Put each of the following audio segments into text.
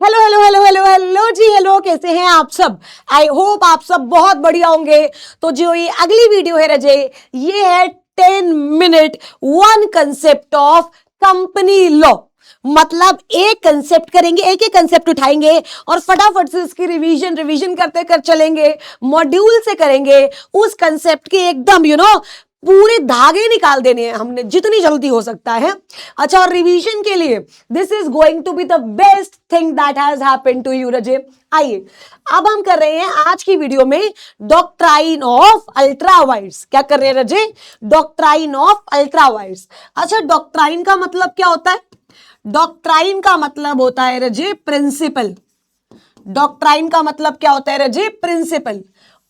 Hello hello hello hello hello जी, hello, कैसे हैं आप सब? आई होप आप सब बहुत बढ़िया होंगे। तो जो ये अगली वीडियो है रजे, ये है 10 minute one concept of company law. मतलब एक कंसेप्ट करेंगे, एक एक कंसेप्ट उठाएंगे और फटाफट से इसकी रिवीजन करते कर चलेंगे, मॉड्यूल से करेंगे उस कंसेप्ट के एकदम पूरे धागे निकाल देने हैं हमने जितनी जल्दी हो सकता है। अच्छा, और रिवीजन के लिए this is going to be the best thing that has happened to you रजे। आइए अब हम कर रहे हैं आज की वीडियो में डॉक्ट्राइन ऑफ अल्ट्रा वाइड्स। क्या कर रहे हैं रजे? Doctrine of ultra wides. अच्छा, डॉक्ट्राइन का मतलब क्या होता है? डॉक्ट्राइन का मतलब होता है रजे प्रिंसिपल। डॉक्ट्राइन का मतलब क्या होता है रजे? प्रिंसिपल।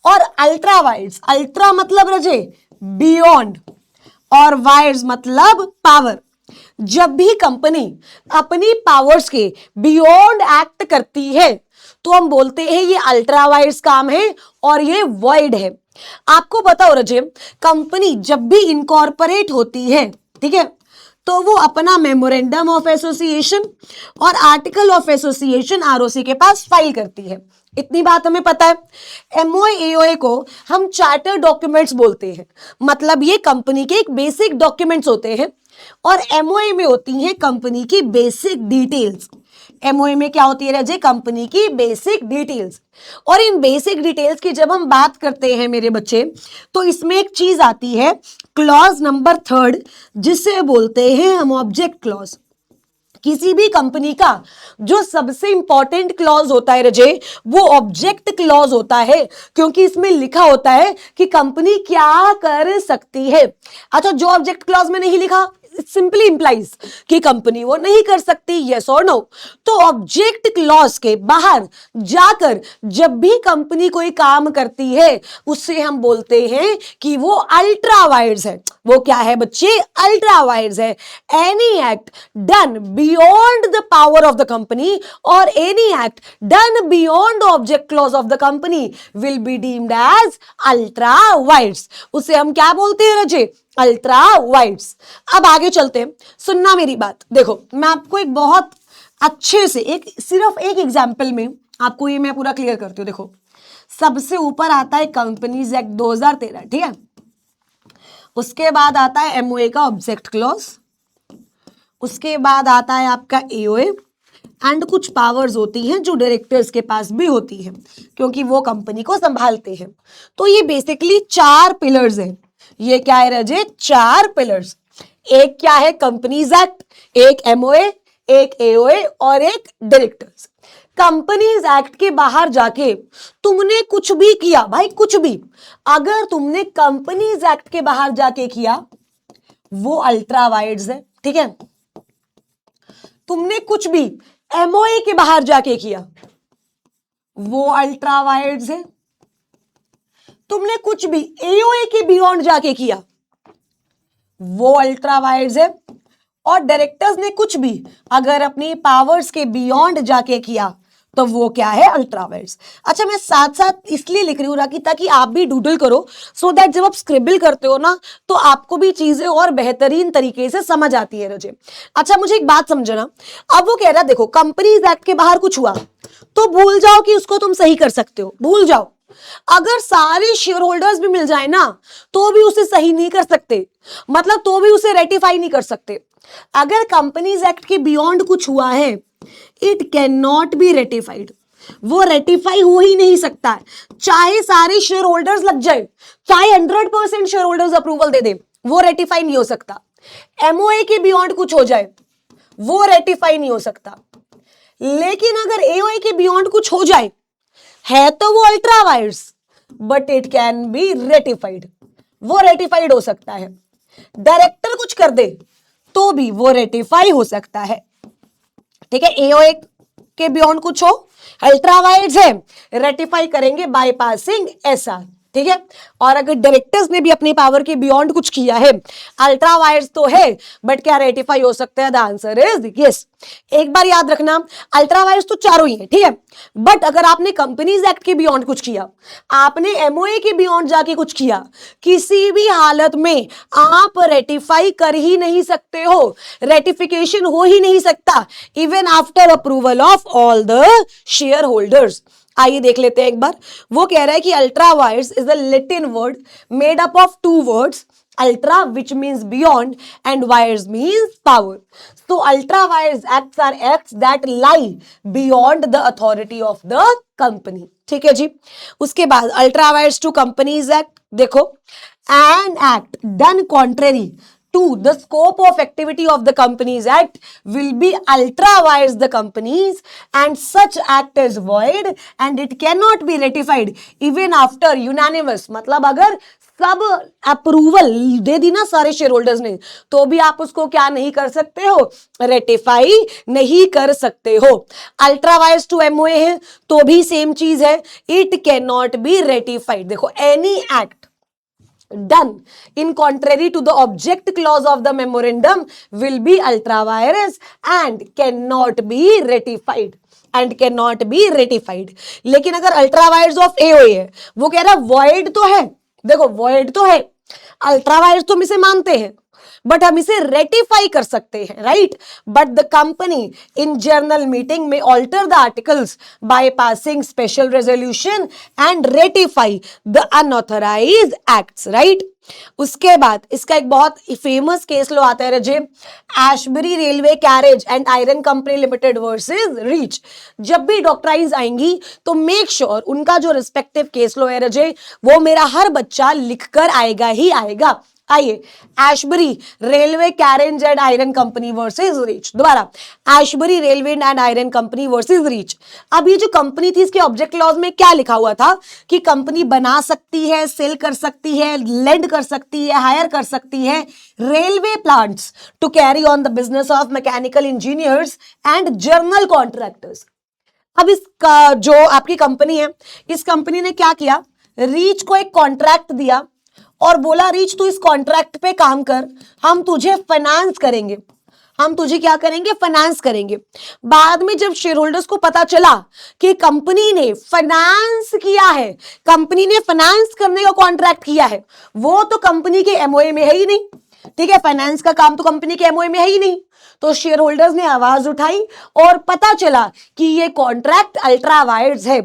और अल्ट्रा वाइड्स, अल्ट्रा मतलब रजे बियॉन्ड और वाइड्स मतलब पावर। जब भी कंपनी अपनी पावर्स के बियॉन्ड एक्ट करती है तो हम बोलते हैं ये अल्ट्रा वाइड्स काम है और ये वॉइड है। आपको पता हो रजे, कंपनी जब भी इनकॉर्पोरेट होती है, ठीक है, तो वो अपना मेमोरेंडम ऑफ एसोसिएशन और आर्टिकल ऑफ एसोसिएशन आरओसी के पास फाइल करती है। इतनी बात हमें पता है। एमओए एओए को हम चार्टर डॉक्यूमेंट्स बोलते हैं। मतलब ये कंपनी के एक बेसिक डॉक्यूमेंट्स होते हैं और एमओए में होती हैं कंपनी की बेसिक डिटेल्स। एमओए में क्या होती है रजे? कंपनी की बेसिक डिटेल्स। और इन बेसिक डिटेल्स की जब हम बात करते हैं मेरे बच्चे, तो इसमें एक चीज आती है क्लॉज नंबर 3, जिसे बोलते हैं हम ऑब्जेक्ट क्लॉज। किसी भी कंपनी का जो सबसे इंपॉर्टेंट क्लॉज होता है रजे, वो ऑब्जेक्ट क्लॉज होता है, क्योंकि इसमें लिखा होता है कि कंपनी क्या कर सकती है। अच्छा, जो ऑब्जेक्ट क्लॉज में नहीं लिखा, सिंपली इंप्लाइज कि कंपनी वो नहीं कर सकती, यस और नो। तो ऑब्जेक्ट क्लॉज के बाहर जाकर जब भी कंपनी कोई काम करती है उससे हम बोलते हैं कि वो अल्ट्रा वाइड्स है। वो क्या है बच्चे? अल्ट्रा वाइड्स है। Any act done beyond the power of the company और any act done beyond the object clause of the company will be deemed as ultra vires. उसे हम क्या बोलते हैं रजे? Ultra vires. अब आगे चलते हैं, सुनना मेरी बात। देखो, मैं आपको एक बहुत अच्छे से सिर्फ एक एग्जाम्पल में आपको ये मैं पूरा क्लियर करती हूँ। देखो, सबसे ऊपर आता है कंपनीज एक्ट 2013, ठीक है। उसके बाद आता है एमओए का ऑब्जेक्ट क्लॉज, उसके बाद आता है आपका एओए एंड कुछ पावर्स होती हैं जो डायरेक्टर्स के पास भी होती हैं, क्योंकि वो कंपनी को संभालते हैं। तो ये बेसिकली 4 पिलर्स हैं। ये क्या है रजे? 4 पिलर्स। एक क्या है? कंपनीज एक्ट, एक एमओए, एक एओए और एक डायरेक्टर्स। कंपनीज एक्ट के बाहर जाके तुमने कुछ भी किया, भाई कुछ भी, अगर तुमने कंपनीज एक्ट के बाहर जाके किया वो अल्ट्रा वाइड्स है, ठीक है। तुमने कुछ भी एमओए के बाहर जाके किया वो अल्ट्रा वाइड्स है। तुमने कुछ भी एओए के बियॉन्ड जाके किया वो अल्ट्रा वाइड्स है। और डायरेक्टर्स ने कुछ भी अगर अपनी पावर्स के बियॉन्ड जाके किया तो वो क्या है? Ultra wides. अच्छा, मैं साथ साथ इसलिए लिख रही हूं राखी ताकि आप भी डूडल करो, सो दैट जब आप स्क्रिबल करते हो ना तो आपको भी चीजें और बेहतरीन तरीके से समझ आती है रजे। अच्छा, मुझे एक बात समझना। अब वो कह रहा, देखो कंपनीज एक्ट के बाहर कुछ हुआ तो भूल जाओ कि उसको तुम सही कर सकते हो, भूल जाओ। अगर सारे शेयर होल्डर्स भी मिल जाए ना तो भी उसे सही नहीं कर सकते, मतलब तो भी उसे रेटिफाई नहीं कर सकते। अगर कंपनीज एक्ट के बियॉन्ड कुछ हुआ है, it can not be ratified. वो रेटिफाई हो ही नहीं सकता है, चाहे सारे शेयर होल्डर्स लग जाए, चाहे 100% शेयर होल्डर्स अप्रूवल दे दे, वो रेटिफाई नहीं हो सकता। एमओए के बियॉन्ड कुछ हो जाए वो रेटिफाई नहीं हो सकता। लेकिन अगर एओए के बियॉन्ड कुछ हो जाए है तो वो ultra wides, but it can be ratified, वो रेटिफाइड हो सकता है। डायरेक्टर कुछ कर दे तो भी वो रेटिफाई हो सकता है, ठीक है। एओए के बियॉन्ड कुछ हो, अल्ट्रा वाइड्स है, रेटिफाई करेंगे बाय पासिंग एसआर। ठीक है। और अगर डायरेक्टर्स ने भी अपनी पावर के बियॉन्ड कुछ किया है, अल्ट्रा वायर्स तो है, बट क्या रेटिफाई हो सकते हैं? The answer is yes. एक बार याद रखना, अल्ट्रा वायर्स तो चारों ही है, ठीक है, बट अगर आपने कंपनीज एक्ट के बियॉन्ड कुछ किया, आपने एमओए के बियॉन्ड जाके कुछ किया, किसी भी हालत में आप रेटिफाई कर ही नहीं सकते हो, रेटिफिकेशन हो ही नहीं सकता, even after approval of all the share holders. आइए देख लेते हैं एक बार। वो कह रहा है कि ultra vires is a Latin word made up of two words, ultra which means beyond and wires means power. So ultra wires acts are acts that lie beyond the authority of the company. ठीक है जी। उसके बाद ultra wires to companies act, देखो, an act done contrary to the scope of activity of the companies act will be ultra wires the companies and such act is void and it cannot be ratified even after unanimous, मतलब अगर सब approval दे दी ना सारे share holders ने, तो भी आप उसको क्या नहीं कर सकते हो? रेटिफाई नहीं कर सकते हो। अल्ट्रा वायर्स टू एमओए है तो भी सेम चीज है, it can not be ratified. देखो, any act done in contrary to the object clause of the memorandum will be ultra vires and cannot be ratified and cannot be ratified। लेकिन अगर ultra vires of AOA है, वो कह रहा है void तो है, देखो void तो है, अल्ट्रा वायर्स तो हम इसे मानते हैं, बट हम इसे रेटिफाई कर सकते हैं, right. But the company in general meeting में alter the articles by passing special resolution and ratify the unauthorised acts, right. उसके बाद इसका एक बहुत फेमस केस लो आता है रजे, Ashbery Railway Carriage and Iron company limited versus reach. जब भी डॉक्ट्राइंस आएंगी तो मेक श्योर उनका जो रिस्पेक्टिव केस लो है रजे, वो मेरा हर बच्चा लिखकर आएगा ही आएगा। आइए, Ashbury Railway Carriage and Iron Company versus Riche, दोबारा, Ashbury Railway and Iron Company versus Riche. अब ये जो कंपनी थी, इसके ऑब्जेक्ट क्लॉज में क्या लिखा हुआ था कि कंपनी बना सकती है, सेल कर सकती है, लेंड कर सकती है, हायर कर सकती है railway plants to carry on the business of mechanical engineers and general contractors. अब इसका जो आपकी कंपनी है, इस कंपनी ने क्या किया, रीच को एक कॉन्ट्रैक्ट दिया और बोला रीच तू इस कॉन्ट्रैक्ट पे काम कर, हम तुझे फाइनेंस करेंगे, हम तुझे क्या करेंगे? फाइनेंस करेंगे। बाद में जब शेयर होल्डर्स को पता चला कि कंपनी ने फाइनेंस किया है, कंपनी ने फाइनेंस करने का कॉन्ट्रैक्ट किया है, वो तो कंपनी के एमओए में है ही नहीं, ठीक है, फाइनेंस का काम तो कंपनी के एमओए में है ही नहीं, तो शेयर होल्डर्स ने आवाज उठाई और पता चला कि ये कॉन्ट्रैक्ट अल्ट्रा वायर्स है।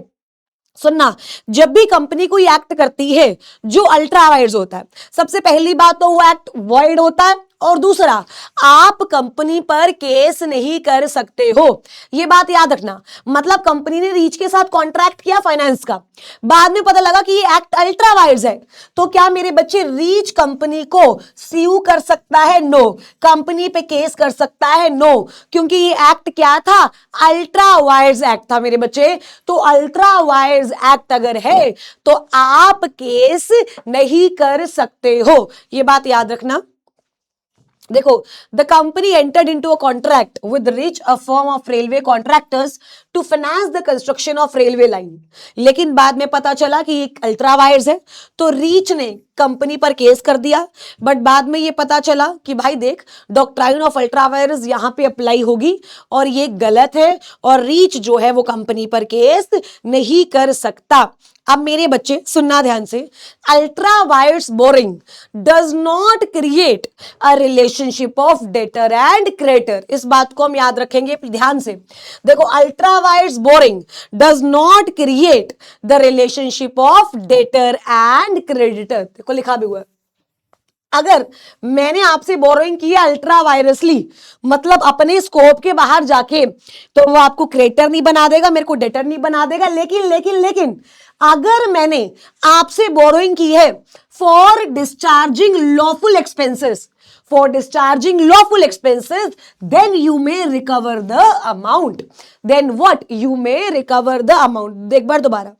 सुनना, जब भी कंपनी कोई एक्ट करती है जो अल्ट्रा वायर्स होता है, सबसे पहली बात तो वो एक्ट वॉइड होता है, और दूसरा, आप कंपनी पर केस नहीं कर सकते हो। ये बात याद रखना। मतलब कंपनी ने रीच के साथ कॉन्ट्रैक्ट किया फाइनेंस का, बाद में पता लगा कि ये एक्ट अल्ट्रा वायर्स है, तो क्या मेरे बच्चे रीच कंपनी को सीयू कर सकता है? नो। कंपनी पे केस कर सकता है? नो, क्योंकि ये एक्ट क्या था? अल्ट्रा वायर्स एक्ट था मेरे बच्चे। तो अल्ट्रा वायर्स एक्ट अगर है तो आप केस नहीं कर सकते हो, ये बात याद रखना। देखो, the company entered into a contract with Reach, a firm of railway contractors, to finance the construction of railway line. लेकिन बाद में पता चला कि ये अल्ट्रा वायर्स है, तो रीच ने कंपनी पर केस कर दिया। बट बाद में ये पता चला कि भाई देख, डॉक्ट्राइन ऑफ अल्ट्रा वायर्स यहां पे अप्लाई होगी और ये गलत है, और रीच जो है वो कंपनी पर केस नहीं कर सकता। अब मेरे बच्चे सुनना ध्यान से, ultra vires boring does not create a relationship of debtor and creditor. इस बात को हम याद रखेंगे ध्यान से। देखो, ultra vires boring does not create the relationship of debtor and creditor. देखो लिखा भी हुआ है। अगर मैंने आपसे बोरोइंग की है अल्ट्रा वायरसली, मतलब अपने स्कोप के बाहर जाके, तो वो आपको क्रेडिटर नहीं बना देगा, मेरे को डेटर नहीं बना देगा। लेकिन लेकिन लेकिन अगर मैंने आपसे बोरोइंग की है for discharging lawful expenses, for discharging lawful expenses, then you may recover the amount. Then what? You may recover the amount. एक बार दोबारा,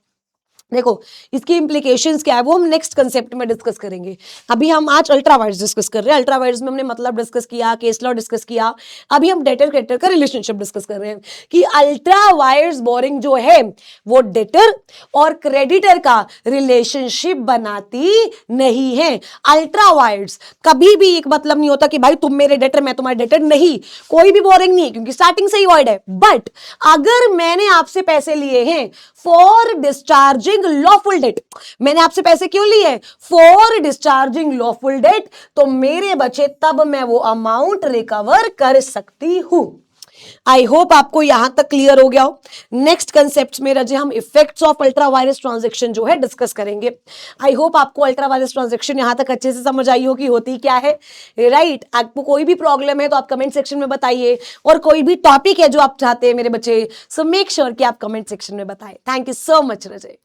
देखो इसकी इंप्लीकेशंस क्या है वो हम नेक्स्ट कंसेप्ट में डिस्कस करेंगे। अभी हम आज अल्ट्रा वायर्स डिस्कस कर रहे हैं। अल्ट्रा वायर्स में हमने मतलब डिस्कस किया, केस लॉ डिस्कस किया। अभी हम डेटर क्रेडिटर का रिलेशनशिप डिस्कस कर रहे हैं कि अल्ट्रा वायर्स बोरिंग जो है वो डेटर और क्रेडिटर का रिलेशनशिप बनाती नहीं है। अल्ट्रा वायर्स कभी भी एक मतलब नहीं होता कि भाई तुम मेरे डेटर मैं तुम्हारे डेटर, नहीं, कोई भी बोरिंग नहीं है क्योंकि स्टार्टिंग से ही वॉइड है। बट अगर मैंने आपसे पैसे लिए हैं फॉर डिस्चार्जिंग लॉफुल डेट, मैंने आपसे पैसे क्यों लिए? फॉर डिस्चार्जिंग लॉफुल डेट, तो मेरे बचे तब मैं वो अमाउंट रिकवर कर सकती हूं। आई होप आपको यहां तक क्लियर हो गया हो। नेक्स्ट कंसेप्ट में रजे हम effects of ultra vires transaction जो है डिस्कस करेंगे। आई होप आपको अल्ट्रा वायरस ट्रांजैक्शन यहां तक अच्छे से समझ आई हो कि होती क्या है, राइट? आपको कोई भी प्रॉब्लम है तो आप कमेंट सेक्शन में बताइए, और कोई भी टॉपिक है जो आप चाहते हैं मेरे बच्चे, सो मेक श्योर कि आप कमेंट सेक्शन में बताएं। Thank you so much Raje.